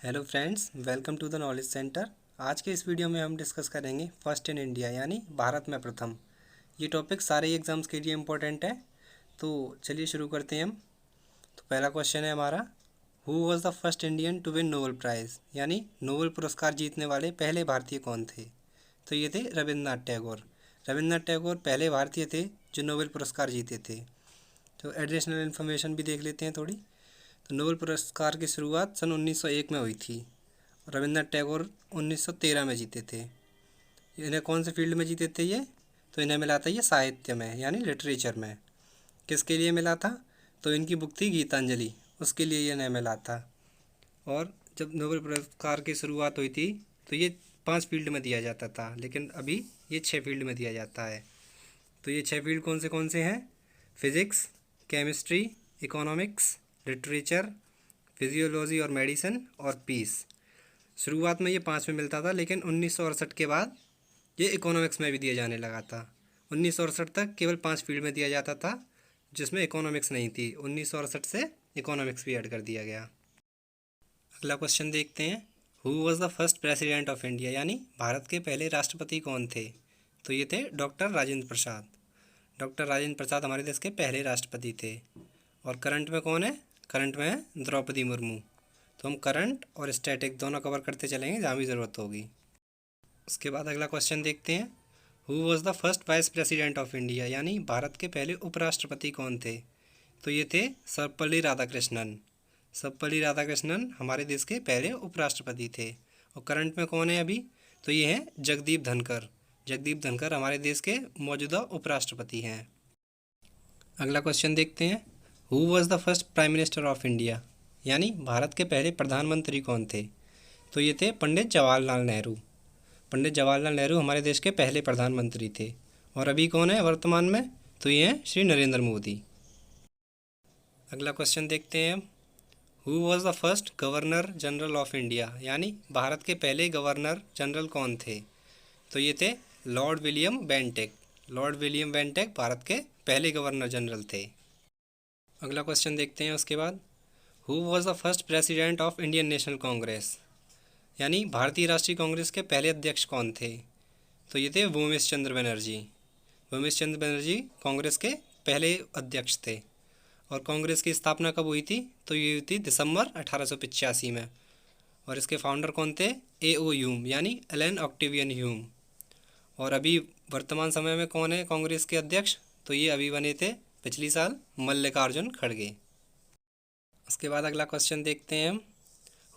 Hello friends, welcome to the knowledge centre. आज के इस वीडियो में हम डिस्कस करेंगे फर्स्ट इन इंडिया यानी भारत में प्रथम। ये टॉपिक सारे एग्जाम्स के लिए इम्पोर्टेंट है। तो चलिए शुरू करते हैं हम। तो पहला क्वेश्चन है हमारा, who was the first Indian to win Nobel prize, यानी नोबेल पुरस्कार जीतने वाले पहले भारतीय कौन थे। तो ये थे रविन्द्रनाथ टैगोर। रविन्द्रनाथ टैगोर पहले भारतीय थे जो नोबेल पुरस्कार जीते थे। तो एडिशनल इन्फॉर्मेशन भी देख लेते हैं थोड़ी। तो नोबेल पुरस्कार की शुरुआत सन 1901 में हुई थी। रविन्द्रनाथ टैगोर 1913 में जीते थे। इन्हें कौन से फील्ड में जीते थे ये? तो इन्हें मिला था ये साहित्य में यानी लिटरेचर में। किसके लिए मिला था? तो इनकी बुक थी गीतांजलि, उसके लिए ये इन्हें मिला था। और जब नोबेल पुरस्कार की शुरुआत हुई थी तो ये 5 फील्ड में दिया जाता था, लेकिन अभी ये 6 फील्ड में दिया जाता है। तो ये 6 फील्ड कौन से हैं? Physics, chemistry, economics, literature, physiology और मेडिसिन और पीस। शुरुआत में ये 5 में मिलता था, लेकिन 1968 के बाद ये इकोनॉमिक्स में भी दिया जाने लगा था। 1968 तक केवल 5 फील्ड में दिया जाता था जिसमें इकोनॉमिक्स नहीं थी। 1968 से इकोनॉमिक्स भी ऐड कर दिया गया। अगला क्वेश्चन देखते हैं, who was the first president of India, यानी भारत के पहले राष्ट्रपति कौन थे। तो ये थे डॉक्टर राजेंद्र प्रसाद। डॉक्टर राजेंद्र प्रसाद हमारे देश के पहले राष्ट्रपति थे। और करंट में कौन है? करंट में है द्रौपदी मुर्मू। तो हम करंट और स्टैटिक दोनों कवर करते चलेंगे जहाँ भी ज़रूरत होगी। उसके बाद अगला क्वेश्चन देखते हैं, who was the first vice president of India, यानी भारत के पहले उपराष्ट्रपति कौन थे। तो ये थे सर्वपल्ली राधाकृष्णन। सर्वपल्ली राधाकृष्णन हमारे देश के पहले उपराष्ट्रपति थे। और करंट में कौन है अभी? तो ये हैं जगदीप धनखड़। जगदीप धनखड़ हमारे देश के मौजूदा उपराष्ट्रपति हैं। अगला क्वेश्चन देखते हैं, who was the first prime minister of India, यानी भारत के पहले प्रधानमंत्री कौन थे। तो ये थे पंडित जवाहरलाल नेहरू। पंडित जवाहरलाल नेहरू हमारे देश के पहले प्रधानमंत्री थे। और अभी कौन है वर्तमान में? तो ये हैं श्री नरेंद्र मोदी। अगला क्वेश्चन देखते हैं, who was the first governor general of India, यानी भारत के पहले गवर्नर जनरल कौन थे। तो ये थे Lord William Bentinck. Lord William Bentinck Bharat के पहले गवर्नर जनरल थे। अगला क्वेश्चन देखते हैं उसके बाद, who was the first president of Indian national Congress, यानी भारतीय राष्ट्रीय कांग्रेस के पहले अध्यक्ष कौन थे। तो ये थे वोमेश चंद्र बनर्जी। वोमेश चंद्र बनर्जी कांग्रेस के पहले अध्यक्ष थे। और कांग्रेस की स्थापना कब हुई थी? तो ये हुई थी दिसंबर 1885 में। और इसके फाउंडर कौन थे? A.O. ह्यूम, यानी एलन ऑक्टेवियन ह्यूम। और अभी वर्तमान समय में कौन है कांग्रेस के अध्यक्ष? तो ये अभी बने थे पिछली साल मल्लिकार्जुन खड़गे। उसके बाद अगला क्वेश्चन देखते हैं हम,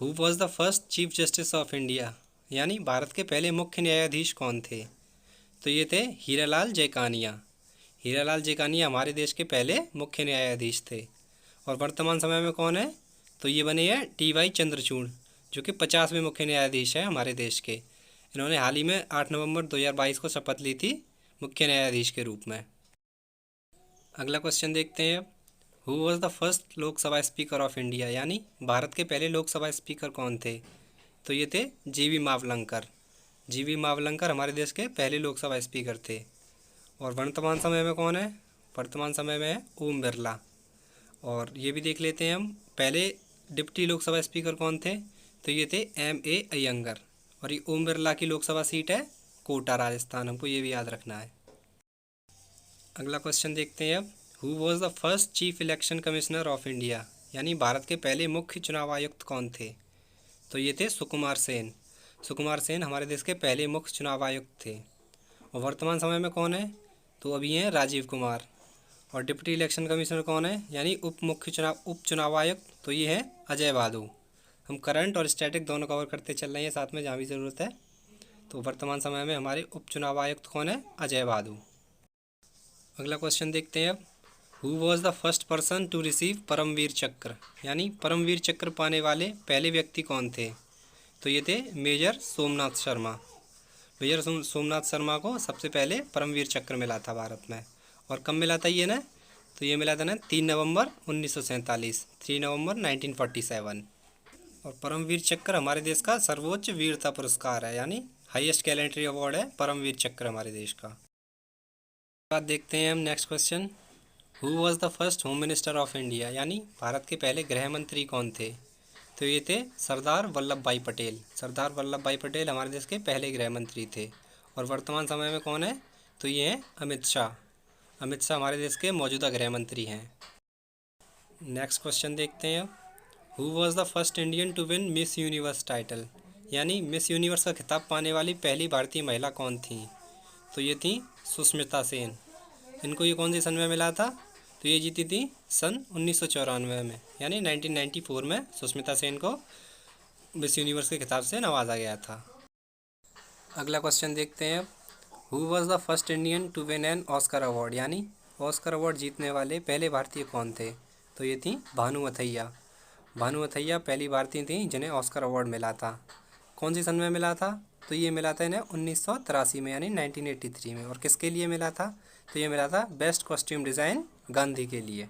who was the first chief justice of India, यानी भारत के पहले मुख्य न्यायाधीश कौन थे। तो ये थे हीरालाल जैकानिया। हीरालाल जैकानिया हमारे देश के पहले मुख्य न्यायाधीश थे। और वर्तमान समय में कौन है? तो ये बने हैं T.Y. चंद्रचूड़, जो कि 50वें मुख्य न्यायाधीश हैं हमारे देश के। इन्होंने हाल ही में 8 नवंबर 2022 को शपथ ली थी मुख्य न्यायाधीश के रूप में। अगला क्वेश्चन देखते हैं, who was the first Lok Sabha speaker of India, यानी भारत के पहले लोकसभा स्पीकर कौन थे। तो ये थे G.V. मावलंकर। G.V. मावलंकर हमारे देश के पहले लोकसभा स्पीकर थे। और वर्तमान समय में कौन है? वर्तमान समय में है ओम बिरला। और ये भी देख लेते हैं हम, पहले डिप्टी लोकसभा स्पीकर कौन थे। तो ये थे M.A. अयंगर। और ये ओम बिरला की लोकसभा सीट है कोटा राजस्थान, हमको ये भी याद रखना है। अगला क्वेश्चन देखते हैं अब, who was the first chief election commissioner of India, यानी भारत के पहले मुख्य चुनाव आयुक्त कौन थे। तो ये थे सुकुमार सेन। सुकुमार सेन हमारे देश के पहले मुख्य चुनाव आयुक्त थे। और वर्तमान समय में कौन है? तो अभी हैं राजीव कुमार। और डिप्टी इलेक्शन कमिश्नर कौन है, यानी उप चुनाव आयुक्त? तो ये है अजय भादु। हम करंट और स्टैटिक दोनों कवर करते चल रहे हैं साथ में जहाँ भी ज़रूरत है। तो वर्तमान समय में हमारे उप चुनाव आयुक्त कौन है? अजय भादु। अगला क्वेश्चन देखते हैं अब, who was the first person to receive Paramvir Chakra, यानी परमवीर चक्र पाने वाले पहले व्यक्ति कौन थे। तो ये थे मेजर सोमनाथ शर्मा। मेजर सोमनाथ शर्मा को सबसे पहले परमवीर चक्र मिला था भारत में। और कब मिला था ये ना? तो ये मिला था ना 3 नवंबर 1947, 3 नवंबर 1947। और परमवीर चक्र हमारे देश का सर्वोच्च वीरता पुरस्कार है, यानी हाईएस्ट गैलेंट्री अवार्ड है परमवीर चक्र हमारे देश का। बाद देखते हैं हम next question, who was the first home minister of India, यानी भारत के पहले गृह मंत्री कौन थे। तो ये थे सरदार वल्लभ भाई पटेल। सरदार वल्लभ भाई पटेल हमारे देश के पहले गृह मंत्री थे। और वर्तमान समय में कौन है? तो ये हैं अमित शाह। अमित शाह हमारे देश के मौजूदा गृह मंत्री हैं। नेक्स्ट क्वेश्चन देखते हैं। Who was the first Indian to win Miss Universe title, यानी मिस यूनिवर्स का खिताब पाने वाली पहली भारतीय महिला कौन थी? तो ये थी सुष्मिता सेन। इनको ये कौन सी सन में मिला था? तो ये जीती थी सन 1994 में, यानी 1994 में सुष्मिता सेन को मिस यूनिवर्स के खिताब से नवाजा गया था। अगला क्वेश्चन देखते हैं। Who was the first Indian to win an Oscar award, यानी ऑस्कर अवार्ड जीतने वाले पहले भारतीय कौन थे? तो ये थी भानु अथैया। भानु अथैया पहली भारतीय थी जिन्हें ऑस्कर अवार्ड मिला था। कौन सी सन में मिला था? तो ये मिला था इन्हें 1983 में, यानी 1983 में। और किसके लिए मिला था? तो ये मिला था बेस्ट कॉस्ट्यूम डिज़ाइन गांधी के लिए।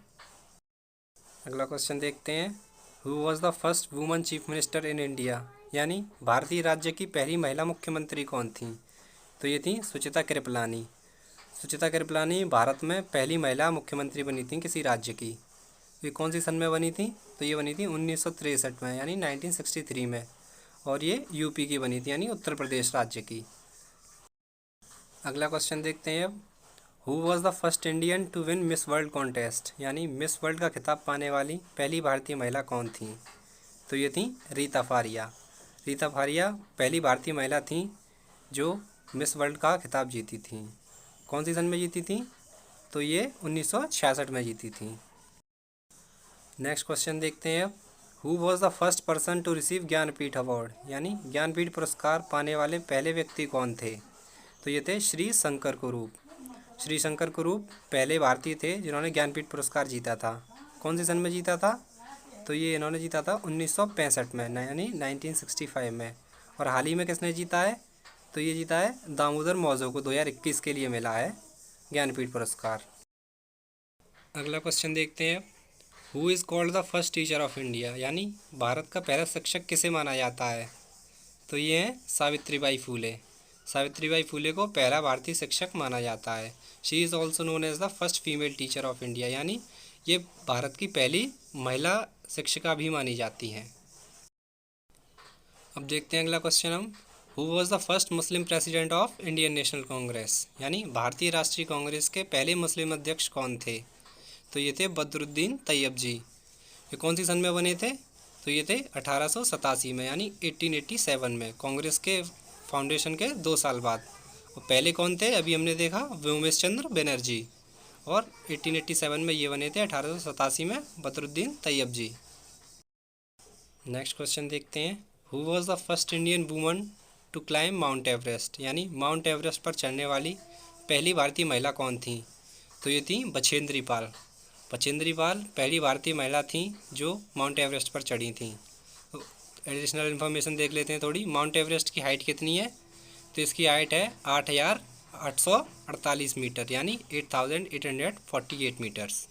अगला क्वेश्चन देखते हैं। Who was the first woman chief minister in India, यानी भारतीय राज्य की पहली महिला मुख्यमंत्री कौन थी? तो ये थी सुचिता कृपलानी। सुचिता कृपलानी भारत में पहली महिला मुख्यमंत्री बनी थी किसी राज्य की। ये कौन सी सन में बनी थी? तो ये बनी थी 1963 में, यानी 1963 में। और ये यूपी की बनी थी, यानी उत्तर प्रदेश राज्य की। अगला क्वेश्चन देखते हैं अब। Who was the first Indian to win Miss World contest, यानी मिस वर्ल्ड का खिताब पाने वाली पहली भारतीय महिला कौन थी? तो ये थी रीता फारिया। रीता फारिया पहली भारतीय महिला थी जो मिस वर्ल्ड का खिताब जीती थी। कौन सी सन में जीती थी? तो ये 1966 में जीती थी। नेक्स्ट क्वेश्चन देखते हैं अब। Who was the first person to receive Jnanpith award, यानी ज्ञानपीठ पुरस्कार पाने वाले पहले व्यक्ति कौन थे? तो ये थे श्री शंकर कुरूप। श्री शंकर कुरूप पहले भारतीय थे जिन्होंने ज्ञानपीठ पुरस्कार जीता था। कौन सी सन में जीता था? तो ये इन्होंने जीता था 1965 में, यानी 1965 में। और हाल ही में किसने जीता है? तो ये जीता है दामोदर मौजो को 2021 के लिए मिला है ज्ञानपीठ पुरस्कार। अगला क्वेश्चन देखते हैं। Who is called the first teacher of India, यानी भारत का पहला शिक्षक किसे माना जाता है? तो ये हैं सावित्रीबाई फूले। सावित्रीबाई फूले को पहला भारतीय शिक्षक माना जाता है। She is also known as the first female teacher of India, यानी ये भारत की पहली महिला शिक्षिका भी मानी जाती हैं। अब देखते हैं अगला क्वेश्चन हम। Who was the first Muslim president of Indian national Congress, यानी भारतीय राष्ट्रीय कांग्रेस के पहले मुस्लिम अध्यक्ष कौन थे? तो ये थे बदरुद्दीन तैयब जी। ये कौन सी सन में बने थे? तो ये थे 1887 में, यानी 1887 में, कांग्रेस के फाउंडेशन के 2 साल बाद। और पहले कौन थे? अभी हमने देखा व्योमेश चंद्र बनर्जी। और 1887 में ये बने थे 1887 में Badruddin Tyabji. Next question देखते हैं। Who was the first Indian woman to climb Mount Everest, यानी माउंट एवरेस्ट पर चढ़ने वाली पहली भारतीय महिला कौन थी? तो ये थी बछेंद्री पाल। बछेंद्री पाल पहली भारतीय महिला थी जो माउंट एवरेस्ट पर चढ़ी थी। तो एडिशनल इन्फॉर्मेशन देख लेते हैं थोड़ी। माउंट एवरेस्ट की हाइट कितनी है? तो इसकी हाइट है 8,848 मीटर, यानी 8,848 मीटर्स।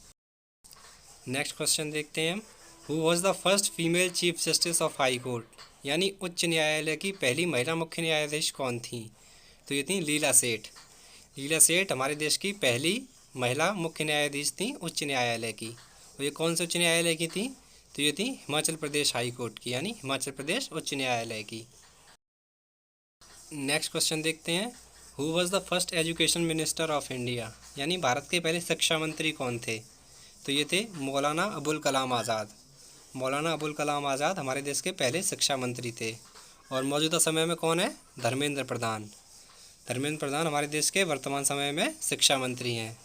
नेक्स्ट क्वेश्चन देखते हैं हम। Who was the first female chief justice of high court, यानी उच्च न्यायालय की पहली महिला मुख्य न्यायाधीश कौन थी? तो ये थी लीला सेठ। लीला सेठ हमारे देश की पहली महिला मुख्य न्यायाधीश थी उच्च न्यायालय की। और ये कौन से उच्च न्यायालय की थी? तो ये थी हिमाचल प्रदेश हाई कोर्ट की, यानी हिमाचल प्रदेश उच्च न्यायालय की। नेक्स्ट क्वेश्चन देखते हैं। Who was the first education minister of India, यानी भारत के पहले शिक्षा मंत्री कौन थे? तो ये थे मौलाना अबुल कलाम आज़ाद। मौलाना अबुल कलाम आज़ाद हमारे देश के पहले शिक्षा मंत्री थे। और मौजूदा समय में कौन है? धर्मेंद्र प्रधान। धर्मेंद्र प्रधान हमारे देश के वर्तमान समय में शिक्षा मंत्री हैं।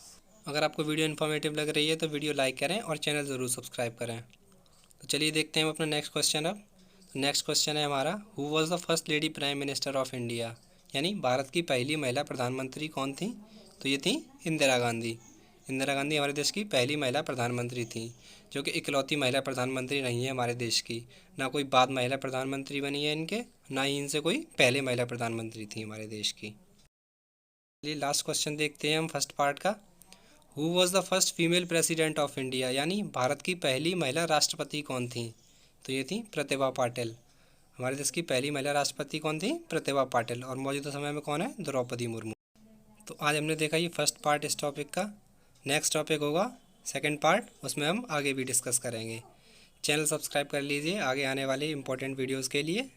अगर आपको वीडियो इन्फॉर्मेटिव लग रही है तो वीडियो लाइक करें और चैनल ज़रूर सब्सक्राइब करें। तो चलिए देखते हैं हम अपना नेक्स्ट क्वेश्चन अब। नेक्स्ट क्वेश्चन है हमारा। Who was the first lady prime minister of India, यानी भारत की पहली महिला प्रधानमंत्री कौन थी? तो ये थी इंदिरा गांधी। इंदिरा गांधी हमारे देश की पहली महिला प्रधानमंत्री थी, जो कि इकलौती महिला प्रधानमंत्री नहीं है हमारे देश की। ना कोई बाद महिला प्रधानमंत्री बनी है इनके, ना ही इनसे कोई पहले महिला प्रधानमंत्री थी हमारे देश की। चलिए लास्ट क्वेश्चन देखते हैं हम फर्स्ट पार्ट का। Who was the first female president of India, यानी भारत की पहली महिला राष्ट्रपति कौन थी? तो ये थी प्रतिभा पाटिल। हमारे देश की पहली महिला राष्ट्रपति कौन थी? प्रतिभा पाटिल। और मौजूदा समय में कौन है? द्रौपदी मुर्मू। तो आज हमने देखा ये फर्स्ट पार्ट इस टॉपिक का। नेक्स्ट टॉपिक होगा सेकंड पार्ट, उसमें हम आगे भी डिस्कस करेंगे। चैनल सब्सक्राइब कर लीजिए आगे आने वाले इम्पोर्टेंट वीडियोज़ के लिए।